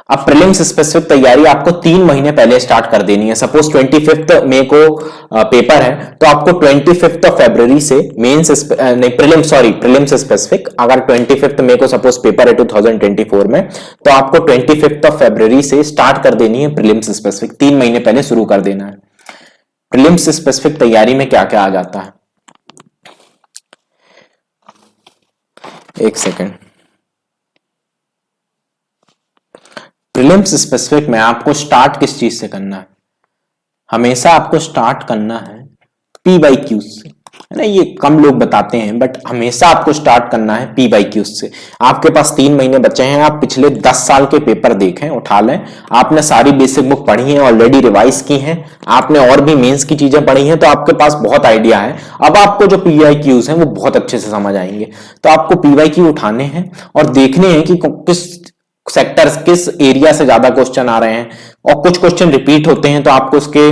अब प्रीलिम्स स्पेसिफिक तैयारी आपको 3 महीने पहले स्टार्ट कर देनी है। सपोज 25 मई को पेपर है, तो आपको 25 फरवरी से मेंस नहीं प्रीलिम्स स्पेसिफिक, अगर 25 मई को सपोज पेपर है 2024 में, तो आपको 25 फरवरी से स्टार्ट कर देनी है प्रीलिम्स स्पेसिफिक, 3 महीने पहले शुरू कर देना है। प्रीलिम्स स्पेसिफिक तैयारी में क्या क्या आ जाता है, एक सेकेंड। प्रीलिम्स स्पेसिफिक में आपको स्टार्ट किस चीज से करना है, हमेशा आपको स्टार्ट करना है PYQ से, है ना। ये कम लोग बताते हैं, बट हमेशा आपको स्टार्ट करना है PYQ से। आपके पास 3 महीने बचे हैं, आप पिछले 10 साल के पेपर देखें, उठा लें, आपने सारी बेसिक बुक पढ़ी है, ऑलरेडी रिवाइज की हैं, आपने और भी मेंस की चीजें पढ़ी हैं, तो आपके पास बहुत आइडिया है। अब आपको जो PYQs हैं वो बहुत अच्छे से समझ आएंगे। तो आपको PYQ उठाने हैं और देखने हैं कि किस सेक्टर्स, किस एरिया से ज्यादा क्वेश्चन आ रहे हैं, और कुछ क्वेश्चन रिपीट होते हैं, तो आपको उसके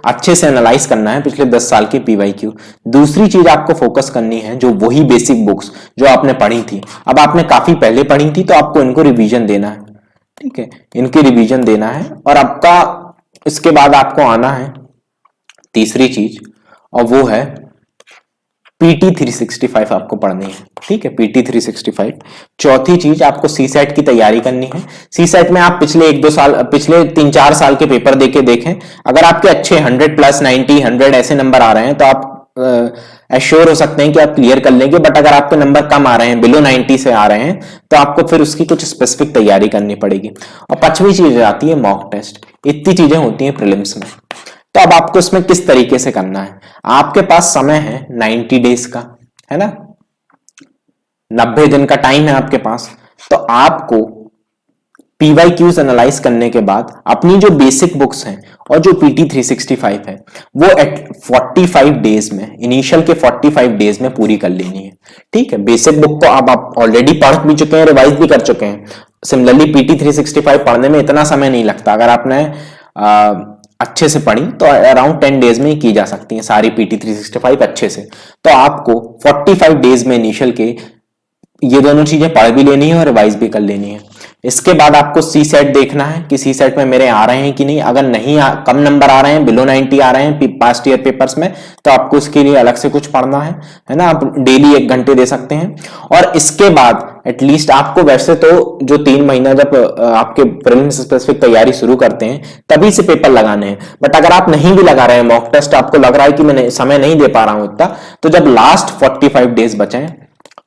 अच्छे से एनालाइज करना है पिछले 10 साल की PYQ। दूसरी चीज आपको फोकस करनी है जो वही बेसिक बुक्स जो आपने पढ़ी थी, अब आपने काफी पहले पढ़ी थी, तो आपको इनको रिवीजन देना है, ठीक है, इनकी रिवीजन देना है। और आपका इसके बाद आपको आना है तीसरी चीज, और वो है PT 365 आपको पढ़नी है, ठीक है, PT 365। चौथी चीज आपको CSET की तैयारी करनी है। CSET में आप पिछले 1-2 साल, पिछले 3-4 साल के पेपर देके देखें, अगर आपके अच्छे 100+, 90, 100 ऐसे नंबर आ रहे हैं, तो आप एश्योर हो सकते हैं कि आप क्लियर कर लेंगे, बट अगर आपके नंबर कम आ रहे हैं, बिलो 90 से आ रहे हैं, तो आपको फिर उसकी कुछ स्पेसिफिक तैयारी करनी पड़ेगी। और पांचवी चीज आती है मॉक टेस्ट। इतनी चीजें होती हैं प्रीलिम्स में। तो अब आपको इसमें किस तरीके से करना है, आपके पास समय है 90 डेज का, है ना, 90 दिन का टाइम है आपके पास। तो आपको PYQs एनालाइज करने के बाद अपनी जो बेसिक बुक्स हैं और जो PT 365 है वो एट 45 डेज में, इनिशियल के 45 डेज में पूरी कर लेनी है। ठीक है, बेसिक बुक को अब आप ऑलरेडी पढ़ भी चुके हैं, रिवाइज भी कर चुके हैं। सिमिलरली PT 365 पढ़ने में इतना समय नहीं लगता। अगर आपने अच्छे से पढ़ी तो अराउंड 10 डेज में ही की जा सकती है सारी PT 365 अच्छे से। तो आपको 45 डेज में इनिशियल के ये दोनों चीजें पढ़ भी लेनी है और रिवाइज भी कर लेनी है। इसके बाद आपको सी सेट देखना है कि सी सेट में मेरे आ रहे हैं कि नहीं। अगर नहीं कम नंबर आ रहे हैं, बिलो 90 आ रहे हैं पास्ट ईयर पेपर्स में, तो आपको इसके लिए अलग से कुछ पढ़ना है ना। आप डेली 1 घंटे दे सकते हैं। और इसके बाद एटलीस्ट आपको, वैसे तो जो 3 महीना जब आपके प्रीलिम्स स्पेसिफिक तैयारी शुरू करते हैं तभी से पेपर लगाने हैं, बट अगर आप नहीं भी लगा रहे हैं मॉक टेस्ट, आपको लग रहा है कि मैं समय नहीं दे पा रहा हूं इतना, तो जब लास्ट 45 डेज बचे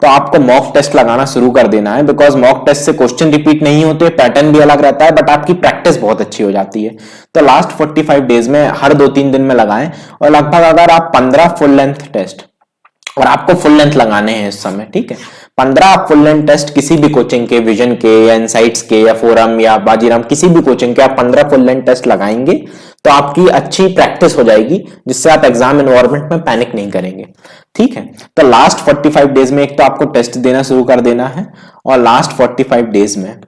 तो आपको मॉक टेस्ट लगाना शुरू कर देना है। बिकॉज मॉक टेस्ट से क्वेश्चन रिपीट नहीं होते, पैटर्न भी अलग रहता है, बट आपकी प्रैक्टिस बहुत अच्छी हो जाती है। तो लास्ट 45 डेज में हर 2-3 दिन में लगाएं। और लगभग अगर आप 15 फुल लेंथ टेस्ट, और आपको फुल लेंथ लगाने हैं इस समय, ठीक है, 15 फुल लेंथ टेस्ट किसी भी कोचिंग के, विजन के या इनसाइट्स के या फोरम या बाजीराम, किसी भी कोचिंग के आप 15 फुल लेंथ टेस्ट लगाएंगे तो आपकी अच्छी प्रैक्टिस हो जाएगी, जिससे आप एग्जाम एनवायरनमेंट में पैनिक नहीं करेंगे। ठीक है, तो लास्ट 45 डेज में एक तो आपको टेस्ट देना शुरू कर देना है, और लास्ट 45 डेज में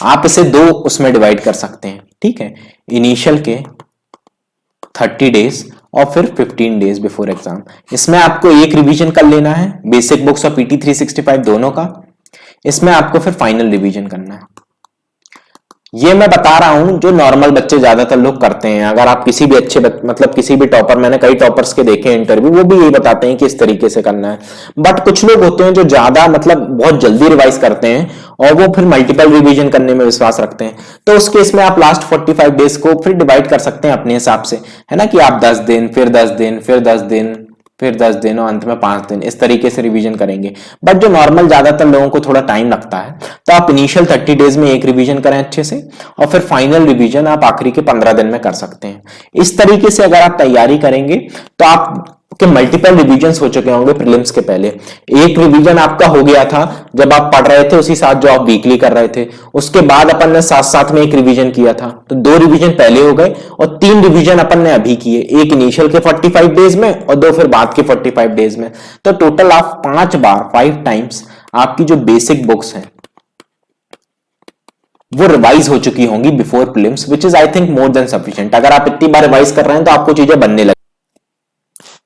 आप इसे 2 उसमें डिवाइड कर सकते हैं। ठीक है, इनिशियल के 30 डेज और फिर 15 डेज बिफोर एग्जाम। इसमें आपको एक रिवीजन कर लेना है, बेसिक बुक्स और PT 365 दोनों का। इसमें आपको फिर फाइनल रिवीजन करना है। ये मैं बता रहा हूं जो नॉर्मल बच्चे ज्यादातर लोग करते हैं। अगर आप किसी भी अच्छे मतलब किसी भी टॉपर, मैंने कई टॉपर्स के देखे हैं इंटरव्यू, वो भी यही बताते हैं कि इस तरीके से करना है। बट कुछ लोग होते हैं जो ज्यादा मतलब बहुत जल्दी रिवाइज करते हैं और वो फिर मल्टीपल रिवीजन करने में विश्वास रखते हैं। तो उस केस में आप लास्ट 45 डेज को फिर डिवाइड कर सकते हैं अपने हिसाब से, है ना, कि आप 10 दिन, फिर 10 दिन, फिर 10 दिन, फिर 10 दिन और अंत में 5 दिन, इस तरीके से रिवीजन करेंगे। बट जो नॉर्मल ज्यादातर लोगों को थोड़ा टाइम लगता है, तो आप इनिशियल 30 डेज में एक रिवीजन करें अच्छे से, और फिर फाइनल रिवीजन आप आखिरी के 15 दिन में कर सकते हैं। इस तरीके से अगर आप तैयारी करेंगे तो आप के मल्टीपल रिवीजन्स हो चुके होंगे प्रीलिम्स के पहले। एक रिवीजन आपका हो गया था जब आप पढ़ रहे थे उसी साथ जो आप वीकली कर रहे थे, उसके बाद अपन ने साथ साथ में एक रिवीजन किया था, तो 2 रिवीजन पहले हो गए, और 3 रिवीजन अपन ने अभी किए, एक इनिशियल के 45 डेज में और 2 फिर बाद के 45 डेज में। तो टोटल आप 5 बार 5 टाइम्स आपकी जो बेसिक बुक्स हैं वो रिवाइज हो चुकी होंगी before prelims, which is I think more than sufficient. अगर आप इतनी बार रिवाइज कर रहे हैं तो आपको चीजें बनने लगी।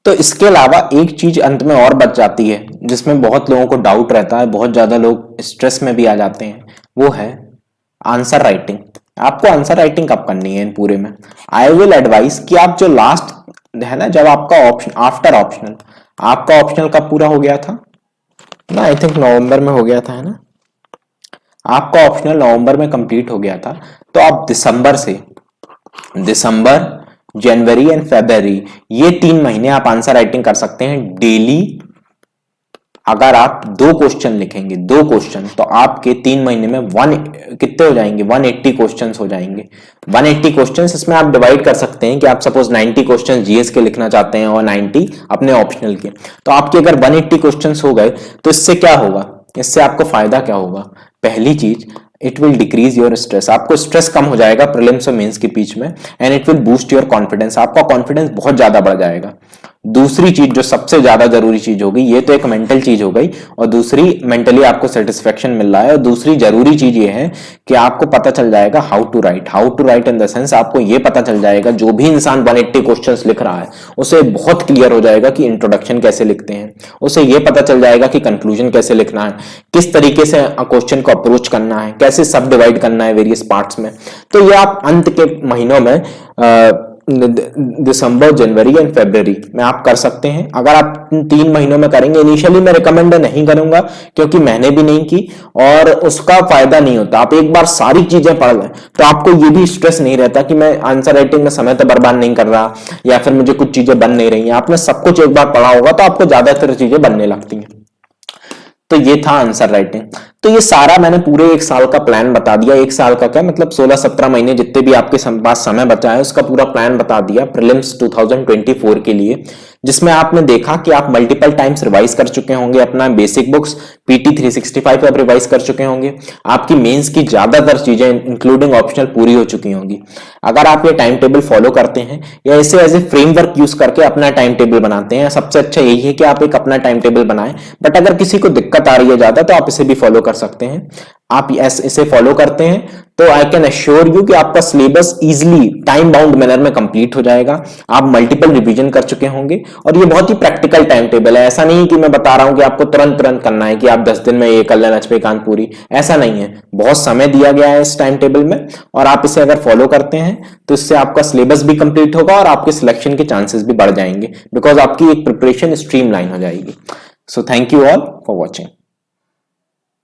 तो इसके अलावा एक चीज अंत में और बच जाती है जिसमें बहुत लोगों को डाउट रहता है, बहुत ज्यादा लोग स्ट्रेस में भी आ जाते हैं, वो है आंसर राइटिंग। आपको आंसर राइटिंग कब करनी है इन पूरे में? आई विल एडवाइस कि आप जो लास्ट है ना, जब आपका ऑप्शन आफ्टर ऑप्शनल, आपका ऑप्शनल कब पूरा हो गया था ना, आई थिंक नवंबर में हो गया था, है ना, आपका ऑप्शनल नवंबर में कंप्लीट हो गया था। तो आप दिसंबर, जनवरी एंड फरवरी, ये 3 महीने आप आंसर राइटिंग कर सकते हैं डेली। अगर आप 2 क्वेश्चन लिखेंगे, 2 क्वेश्चन, तो आपके 3 महीने में कितने हो जाएंगे? 180 क्वेश्चंस हो जाएंगे। 180 क्वेश्चंस, इसमें आप डिवाइड कर सकते हैं कि आप सपोज 90 क्वेश्चन जीएस के लिखना चाहते हैं और 90 अपने ऑप्शनल के, तो आपके अगर 180 क्वेश्चंस हो गए तो इससे क्या होगा, इससे आपको फायदा क्या होगा? पहली चीज, it will decrease your stress. आपको स्ट्रेस कम हो जाएगा प्रीलिम्स और मेंस के बीच में, and it will boost your confidence. आपका कॉन्फिडेंस बहुत ज्यादा बढ़ जाएगा। दूसरी चीज जो सबसे ज्यादा जरूरी चीज होगी, ये तो एक मेंटल चीज हो गई, और दूसरी मेंटली आपको सेटिस्फेक्शन मिल रहा है, और दूसरी जरूरी चीज ये है कि आपको पता चल जाएगा how to write in the sense, आपको ये पता चल जाएगा जो भी इंसान 180 क्वेश्चंस लिख रहा है उसे बहुत क्लियर हो जाएगा कि इंट्रोडक्शन कैसे लिखते हैं, उसे ये पता चल जाएगा कि कंक्लूजन कैसे लिखना है, किस तरीके से क्वेश्चन को अप्रोच करना है, कैसे सब डिवाइड करना है वेरियस पार्ट्स में। तो ये आप अंत के महीनों में दिसंबर, जनवरी एंड फरवरी में आप कर सकते हैं। अगर आप 3 महीनों में करेंगे, इनिशियली मैं रिकमेंड नहीं करूंगा क्योंकि मैंने भी नहीं की और उसका फायदा नहीं होता। आप एक बार सारी चीजें पढ़ लें तो आपको ये भी स्ट्रेस नहीं रहता कि मैं आंसर राइटिंग में समय तो बर्बाद नहीं कर रहा या फिर मुझे कुछ चीजें बन नहीं रही हैं। आपने सब कुछ एक बार पढ़ा होगा तो आपको ज्यादातर चीजें बनने लगती हैं। तो ये था आंसर राइटिंग। तो ये सारा मैंने पूरे 1 साल का प्लान बता दिया। 1 साल का क्या मतलब 16-17 महीने जितने भी आपके पास समय बचा है उसका पूरा प्लान बता दिया प्रीलिम्स 2024 के लिए, जिसमें आपने देखा कि आप मल्टीपल टाइम्स रिवाइज कर चुके होंगे अपना बेसिक बुक्स, पीटी 365 आप रिवाइज कर चुके होंगे, आपकी मेंस की ज्यादातर चीजें इंक्लूडिंग ऑप्शनल पूरी हो चुकी होंगी। अगर आप ये टाइम टेबल फॉलो करते हैं या इसे एज ए फ्रेमवर्क यूज करके अपना टाइम टेबल बनाते हैं, सबसे अच्छा यही है कि आप एक अपना टाइम टेबल बनाएं। बट अगर किसी को दिक्कत आ रही है ज्यादा तो आप इसे भी फॉलो कर सकते हैं। आप इसे फॉलो करते हैं तो आई कैन अश्योर यू कि आपका syllabus easily time bound manner में कंप्लीट हो जाएगा। आप मल्टीपल रिवीजन कर चुके होंगे और ये बहुत ही प्रैक्टिकल टाइम टेबल है। ऐसा नहीं कि मैं बता रहा हूं कि आपको तुरंत तुरंत करना है कि आप 10 दिन में ये कर लेना चाहिए कान पूरी, ऐसा नहीं है। बहुत समय दिया गया है इस टाइम टेबल में और आप इसे अगर फॉलो करते हैं तो इससे आपका सिलेबस भी कंप्लीट होगा और आपके सिलेक्शन के चांसेस भी बढ़ जाएंगे बिकॉज आपकी एक प्रिपरेशन स्ट्रीमलाइन हो जाएगी। So thank you all for watching.